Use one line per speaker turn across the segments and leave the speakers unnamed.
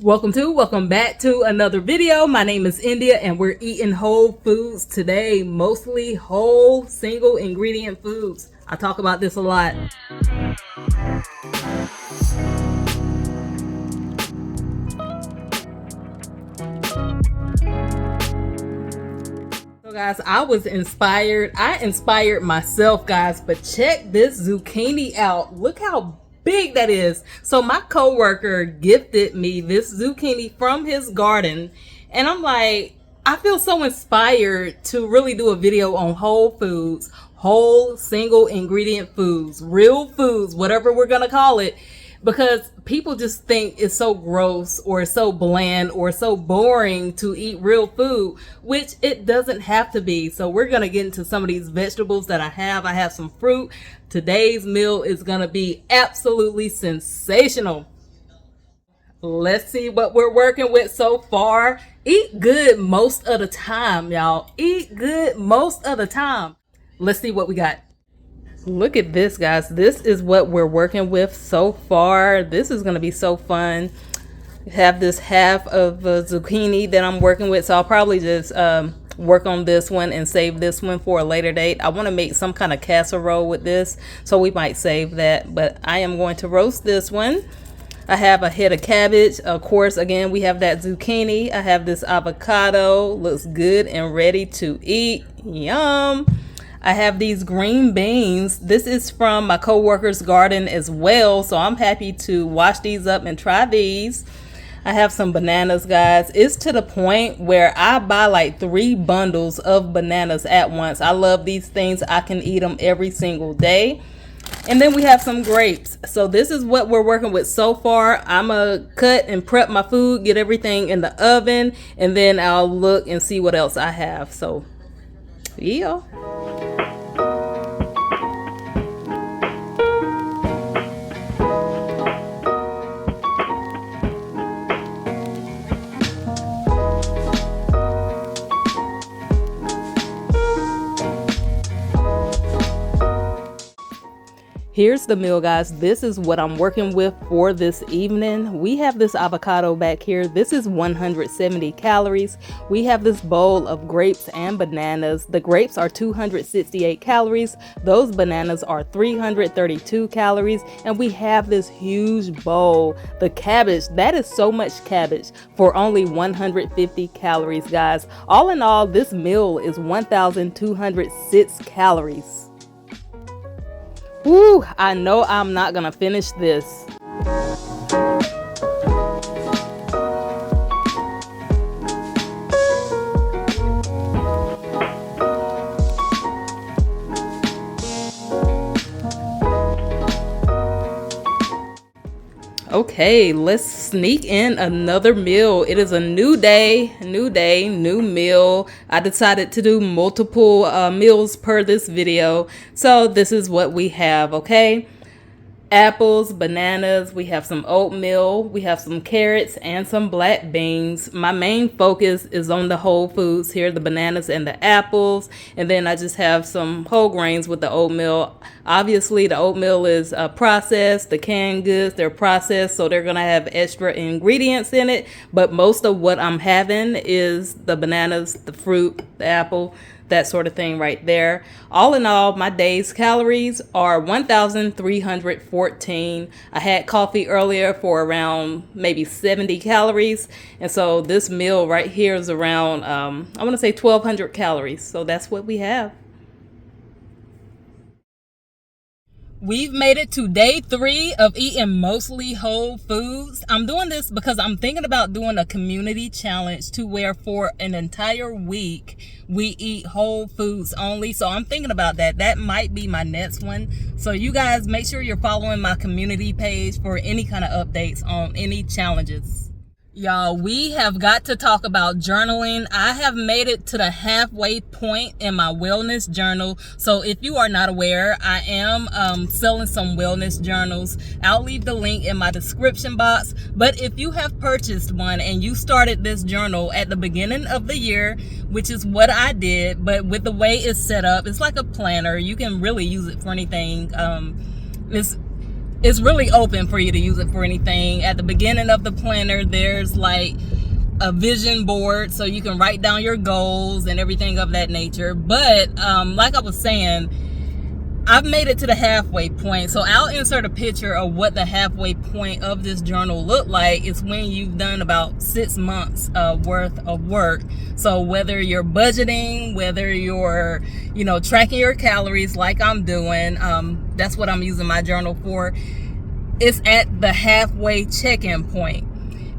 Welcome back to another video. My name is India and we're eating whole foods today, mostly whole single ingredient foods. I talk about this a lot. So guys, I was inspired. I inspired myself, guys, but check this zucchini out. Look how big that is. So my coworker gifted me this zucchini from his garden, and I'm like, I feel so inspired to really do a video on whole foods, whole single ingredient foods, real foods, whatever we're gonna call it, because people just think it's so gross or so bland or so boring to eat real food, which it doesn't have to be. So we're gonna get into some of these vegetables that I have some fruit. Today's meal is gonna be absolutely sensational. Let's see what we're working with so far. Eat good most of the time, y'all. Eat good most of the time. Let's see what we got. Look at this, guys. This is what we're working with so far. This is going to be so fun. I have this half of a zucchini that I'm working with, so I'll probably just work on this one and save this one for a later date. I want to make some kind of casserole with this, so we might save that, but I am going to roast this one. I have a head of cabbage. Of course, again, we have that zucchini. I have this avocado. Looks good and ready to eat. Yum. I have these green beans. This is from my coworker's garden as well, so I'm happy to wash these up and try these. I have some bananas, guys. It's to the point where I buy like 3 bundles of bananas at once. I love these things. I can eat them every single day. And then we have some grapes. So this is what we're working with so far. I'm gonna cut and prep my food, get everything in the oven, and then I'll look and see what else I have. So yeah. Here's the meal, guys. This is what I'm working with for this evening. We have this avocado back here. This is 170 calories. We have this bowl of grapes and bananas. The grapes are 268 calories. Those bananas are 332 calories. And we have this huge bowl. The cabbage, that is so much cabbage for only 150 calories, guys. All in all, this meal is 1,206 calories. Woo, I know I'm not gonna finish this. Okay, let's sneak in another meal. It is a new day, new meal. I decided to do multiple meals per this video. So this is what we have, okay? Apples, bananas, we have some oatmeal, we have some carrots and some black beans. My main focus is on the whole foods here, the bananas and the apples, and then I just have some whole grains with the oatmeal. Obviously the oatmeal is processed, the canned goods, they're processed, so they're gonna have extra ingredients in it, but most of what I'm having is the bananas, the fruit, the apple, that sort of thing right there. All in all, my day's calories are 1,314. I had coffee earlier for around maybe 70 calories. And so this meal right here is around, I want to say 1,200 calories. So that's what we have. We've made it to day 3 of eating mostly whole foods. I'm doing this because I'm thinking about doing a community challenge to where for an entire week we eat whole foods only. So I'm thinking about that. That might be my next one. So you guys make sure you're following my community page for any kind of updates on any challenges. Y'all, we have got to talk about journaling. I have made it to the halfway point in my wellness journal. So if you are not aware, I am selling some wellness journals. I'll leave the link in my description box. But if you have purchased one and you started this journal at the beginning of the year, which is what I did, but with the way it's set up, it's like a planner. You can really use it for anything. It's it's really open for you to use it for anything. At the beginning of the planner, there's like a vision board, so you can write down your goals and everything of that nature. But like I was saying, I've made it to the halfway point. So I'll insert a picture of what the halfway point of this journal look like. It's when you've done about 6 months worth of work. So whether you're budgeting, whether you're, tracking your calories like I'm doing, that's what I'm using my journal for. It's at the halfway check-in point.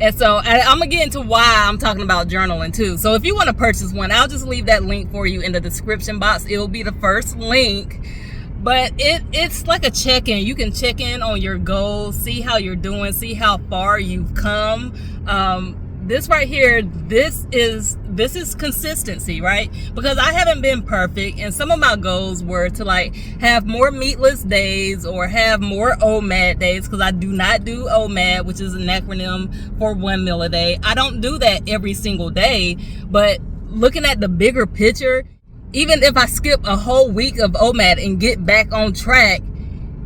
And so I'm gonna get into why I'm talking about journaling too. So if you want to purchase one, I'll just leave that link for you in the description box. It'll be the first link. But it's like a check-in. You can check in on your goals, see how you're doing, see how far you've come. This right here, this is consistency, right? Because I haven't been perfect, and some of my goals were to like have more meatless days or have more OMAD days, because I do not do OMAD, which is an acronym for 1 meal a day. I don't do that every single day, but looking at the bigger picture, even if I skip a whole week of OMAD and get back on track,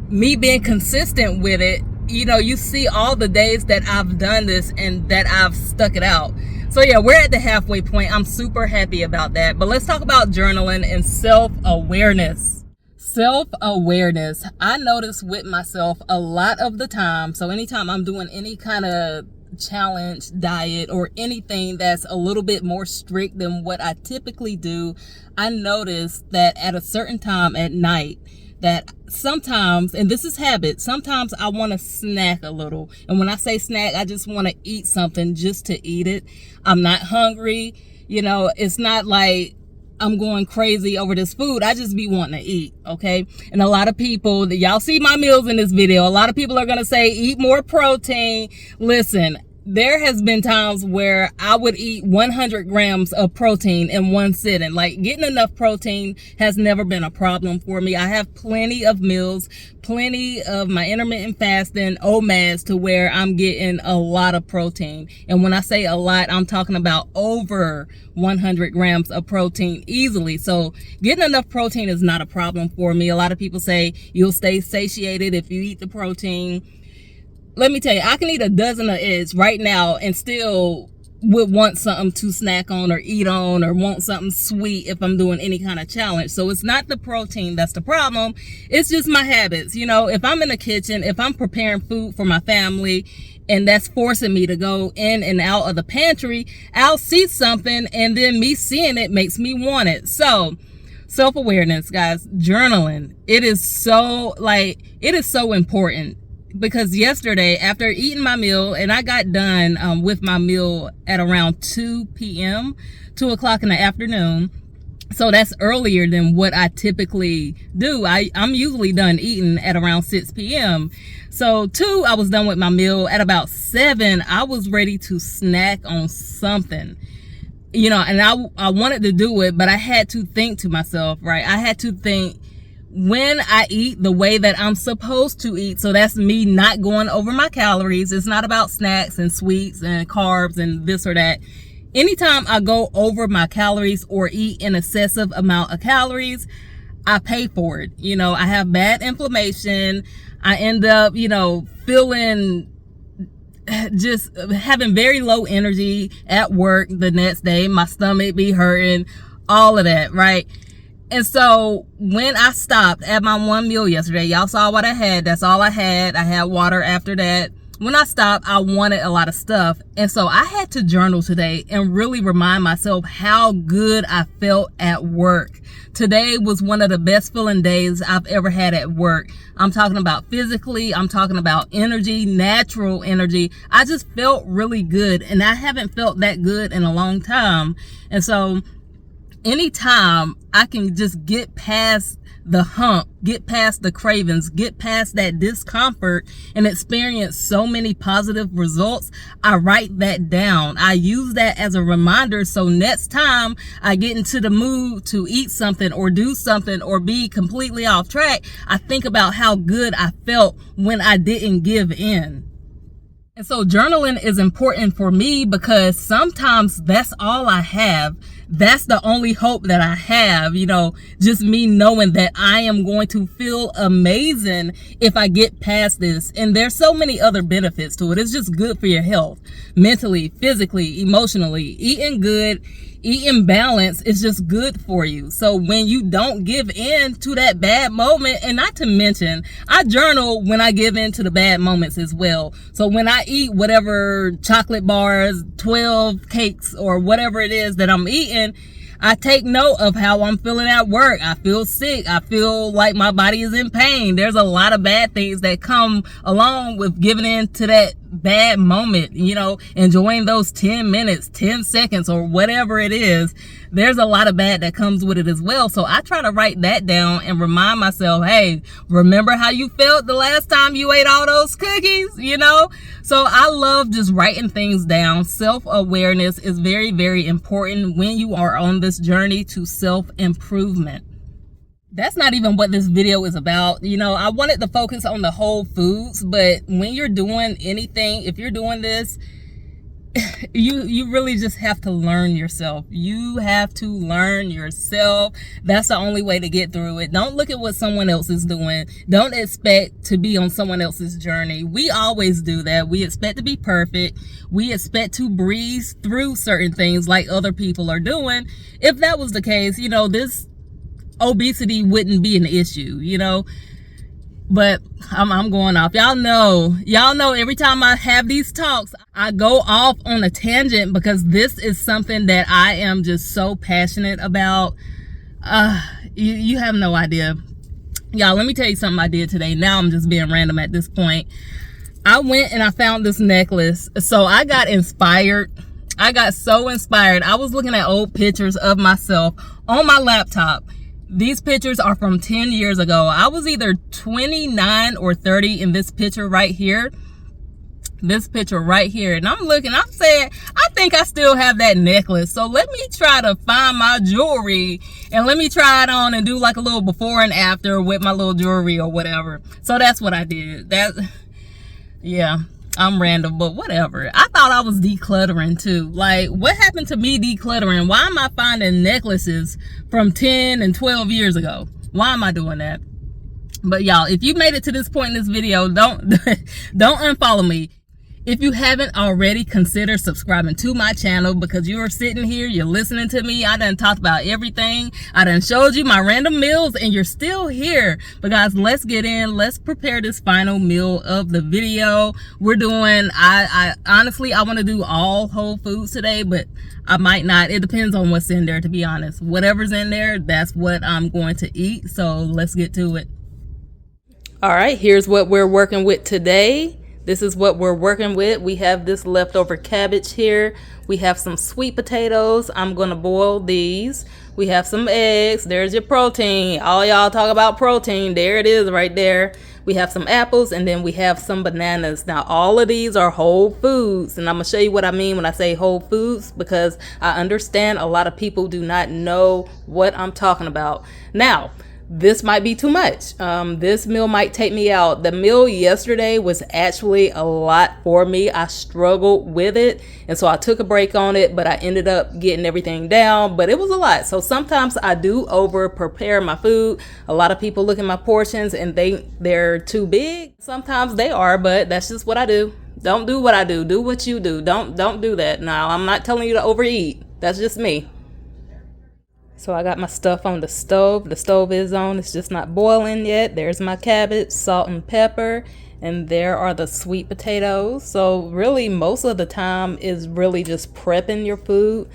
me being consistent with it, you see all the days that I've done this and that I've stuck it out. So yeah, we're at the halfway point. I'm super happy about that. But let's talk about journaling and self-awareness. Self-awareness. I notice with myself a lot of the time. So anytime I'm doing any kind of challenge, diet, or anything that's a little bit more strict than what I typically do, I notice that at a certain time at night, that sometimes, and this is habit, sometimes I want to snack a little. And when I say snack, I just want to eat something just to eat it. I'm not hungry. It's not like I'm going crazy over this food. I just be wanting to eat, okay? And a lot of people, y'all see my meals in this video, a lot of people are going to say, eat more protein. Listen, there has been times where I would eat 100 grams of protein in one sitting. Like, getting enough protein has never been a problem for me. I have plenty of meals, plenty of my intermittent fasting, OMADs, to where I'm getting a lot of protein. And when I say a lot, I'm talking about over 100 grams of protein easily. So getting enough protein is not a problem for me. A lot of people say you'll stay satiated if you eat the protein. Let me tell you, I can eat a dozen of eggs right now and still would want something to snack on or eat on, or want something sweet if I'm doing any kind of challenge. So it's not the protein that's the problem. It's just my habits. If I'm in the kitchen, if I'm preparing food for my family, and that's forcing me to go in and out of the pantry, I'll see something, and then me seeing it makes me want it. So self-awareness, guys, journaling, it is so important. Because yesterday, after eating my meal, and I got done with my meal at around 2 p.m., 2 o'clock in the afternoon. So that's earlier than what I typically do. I'm usually done eating at around 6 p.m. So 2, I was done with my meal. At about 7, I was ready to snack on something. And I wanted to do it, but I had to think to myself, right? I had to think, when I eat the way that I'm supposed to eat, so that's me not going over my calories. It's not about snacks and sweets and carbs and this or that. Anytime I go over my calories or eat an excessive amount of calories, I pay for it. I have bad inflammation. I end up, feeling just having very low energy at work the next day. My stomach be hurting, all of that, right? And so when I stopped at my 1 meal yesterday, y'all saw what I had. That's all I had. I had water after that. When I stopped, I wanted a lot of stuff. And so I had to journal today and really remind myself how good I felt at work. Today was one of the best feeling days I've ever had at work. I'm talking about physically. I'm talking about energy, natural energy. I just felt really good, and I haven't felt that good in a long time. And so anytime I can just get past the hump, get past the cravings, get past that discomfort, and experience so many positive results, I write that down. I use that as a reminder, so next time I get into the mood to eat something or do something or be completely off track, I think about how good I felt when I didn't give in. And so journaling is important for me because sometimes that's all I have. that's the only hope that I have, you know, just me knowing that I am going to feel amazing if I get past this. And there's so many other benefits to it. It's just good for your health, mentally, physically, emotionally. Eating good, eating balanced is just good for you. So when you don't give in to that bad moment, and not to mention, I journal when I give in to the bad moments as well. So when I eat whatever chocolate bars, 12 cakes, or whatever it is that I'm eating, I take note of how I'm feeling at work. I feel sick. I feel like my body is in pain. There's a lot of bad things that come along with giving in to that bad moment, you know, enjoying those 10 minutes, 10 seconds, or whatever it is. There's a lot of bad that comes with it as well. So I try to write that down and remind myself, hey, remember how you felt the last time you ate all those cookies, you know? So I love just writing things down. Self-awareness is very, very important when you are on this journey to self-improvement. That's not even what this video is about. You know, I wanted to focus on the whole foods, but when you're doing anything, if you're doing this, you really just have to learn yourself. You have to learn yourself. That's the only way to get through it. Don't look at what someone else is doing. Don't expect to be on someone else's journey. We always do that. We expect to be perfect. We expect to breeze through certain things like other people are doing. If that was the case, you know, this obesity wouldn't be an issue, you know. But I'm going off. Y'all know every time I have these talks, I go off on a tangent because this is something that I am just so passionate about. You have no idea. Y'all, let me tell you something I did today. Now I'm just being random at this point. I went and I found this necklace. So I got inspired. I got so inspired. I was looking at old pictures of myself on my laptop. These pictures are from 10 years ago. I was either 29 or 30 in this picture right here. This picture right here. And I'm looking, I'm saying, I think I still have that necklace. So let me try to find my jewelry and let me try it on and do like a little before and after with my little jewelry or whatever. So that's what I did. Yeah. I'm random, but whatever. I thought I was decluttering too. Like, what happened to me decluttering? Why am I finding necklaces from 10 and 12 years ago? Why am I doing that? But y'all, if you made it to this point in this video, don't unfollow me. If you haven't already, consider subscribing to my channel because you're sitting here, you're listening to me. I done talked about everything. I done showed you my random meals and you're still here. But guys, let's get in. Let's prepare this final meal of the video. We're doing, I honestly, I want to do all whole foods today, but I might not. It depends on what's in there, to be honest. Whatever's in there, that's what I'm going to eat. So let's get to it. All right, here's what we're working with today. This is what we're working with. We have this leftover cabbage here. We have some sweet potatoes. I'm gonna boil these. We have some eggs. There's your protein. All y'all talk about protein. There it is right there. We have some apples and then we have some bananas. Now all of these are whole foods, and I'm gonna show you what I mean when I say whole foods because I understand a lot of people do not know what I'm talking about. Now, this might be too much. This meal might take me out. The meal yesterday was actually a lot for me. I struggled with it. And so I took a break on it, but I ended up getting everything down. But it was a lot. So sometimes I do over prepare my food. A lot of people look at my portions and they're too big. Sometimes they are, but that's just what I do. Don't do what I do. Do what you do. Don't do that. Now, I'm not telling you to overeat. That's just me. So I got my stuff on the stove. The stove is on. It's just not boiling yet. There's my cabbage, salt and pepper, and there are the sweet potatoes. So really most of the time is really just prepping your food.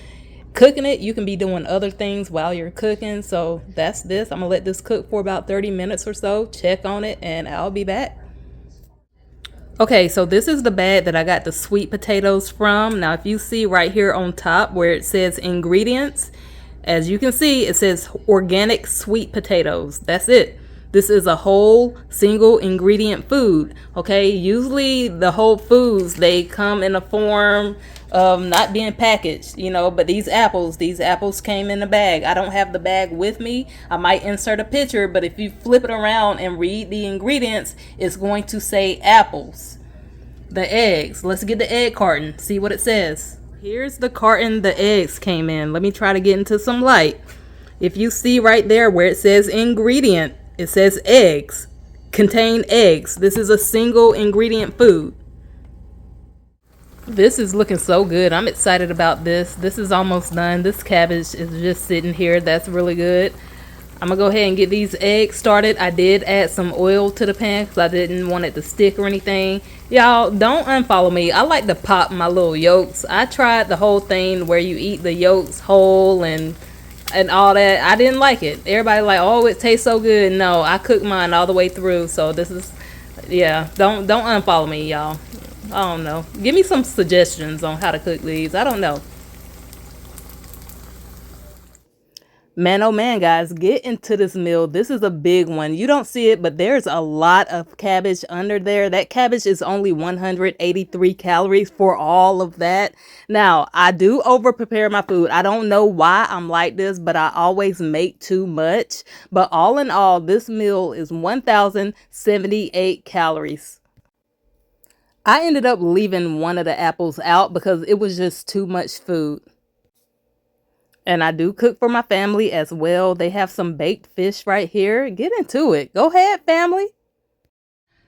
Cooking it, you can be doing other things while you're cooking. So that's this. I'm gonna let this cook for about 30 minutes or so. Check on it and I'll be back. Okay, so this is the bag that I got the sweet potatoes from. Now if you see right here on top where it says ingredients, as you can see, it says organic sweet potatoes. That's it. This is a whole single ingredient food. Okay, usually the whole foods, they come in a form of not being packaged, you know, but these apples came in a bag. I don't have the bag with me. I might insert a picture, but if you flip it around and read the ingredients, it's going to say apples. The eggs, let's get the egg carton, see what it says. Here's the carton the eggs came in. Let me try to get into some light. If you see right there where it says ingredient, it says eggs. Contain eggs. This is a single ingredient food. This is looking so good. I'm excited about this. This is almost done. This cabbage is just sitting here. That's really good. I'm gonna go ahead and get these eggs started. I did add some oil to the pan because I didn't want it to stick or anything. Y'all, don't unfollow me. I like to pop my little yolks. I tried the whole thing where you eat the yolks whole and all that. I didn't like it. Everybody like, oh, it tastes so good. No, I cooked mine all the way through. So this is, yeah, don't unfollow me, y'all. I don't know. Give me some suggestions on how to cook these. I don't know. Man, oh man, guys, get into this meal. This is a big one. You don't see it, but there's a lot of cabbage under there. That cabbage is only 183 calories for all of that. Now, I do over prepare my food. I don't know why I'm like this, but I always make too much. But all in all, this meal is 1,078 calories. I ended up leaving one of the apples out because it was just too much food. And I do cook for my family as well. They have some baked fish right here. Get into it. Go ahead, family.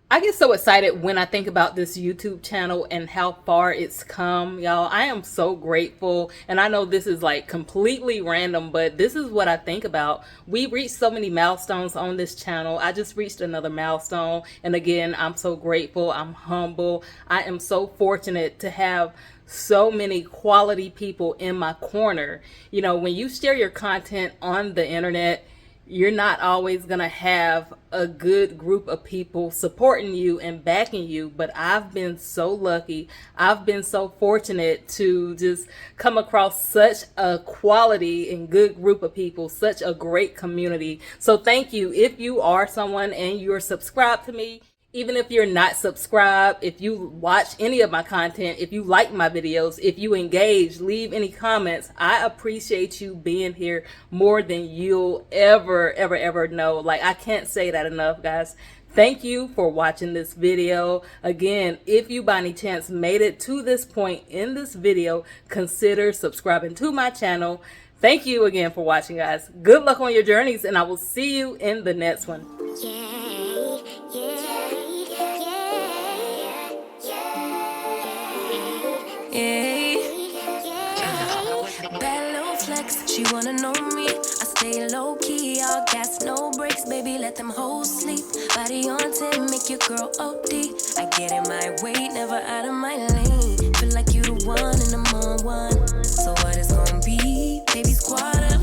I get so excited when I think about this YouTube channel and how far it's come, y'all. I am so grateful. And I know this is like completely random, but this is what I think about. We reached so many milestones on this channel. I just reached another milestone. And again, I'm so grateful. I'm humble. I am so fortunate to have so many quality people in my corner. You know, when you share your content on the internet, you're not always going to have a good group of people supporting you and backing you. But I've been so lucky. I've been so fortunate to just come across such a quality and good group of people, such a great community. So thank you. If you are someone and you're subscribed to me, even if you're not subscribed, if you watch any of my content, if you like my videos, if you engage, leave any comments, I appreciate you being here more than you'll ever know. Like, I can't say that enough, guys. Thank you for watching this video. Again, if you by any chance made it to this point in this video, consider subscribing to my channel. Thank you again for watching, guys. Good luck on your journeys, and I will see you in the next one.
Bad little flex, she wanna know me. I stay low key, all gas, no brakes, baby, let them hoes sleep. Body on 10, make your girl OD. I get in my way, never out of my lane. Feel like you the one and I'm on one. So what it's gonna be? Baby, squad up.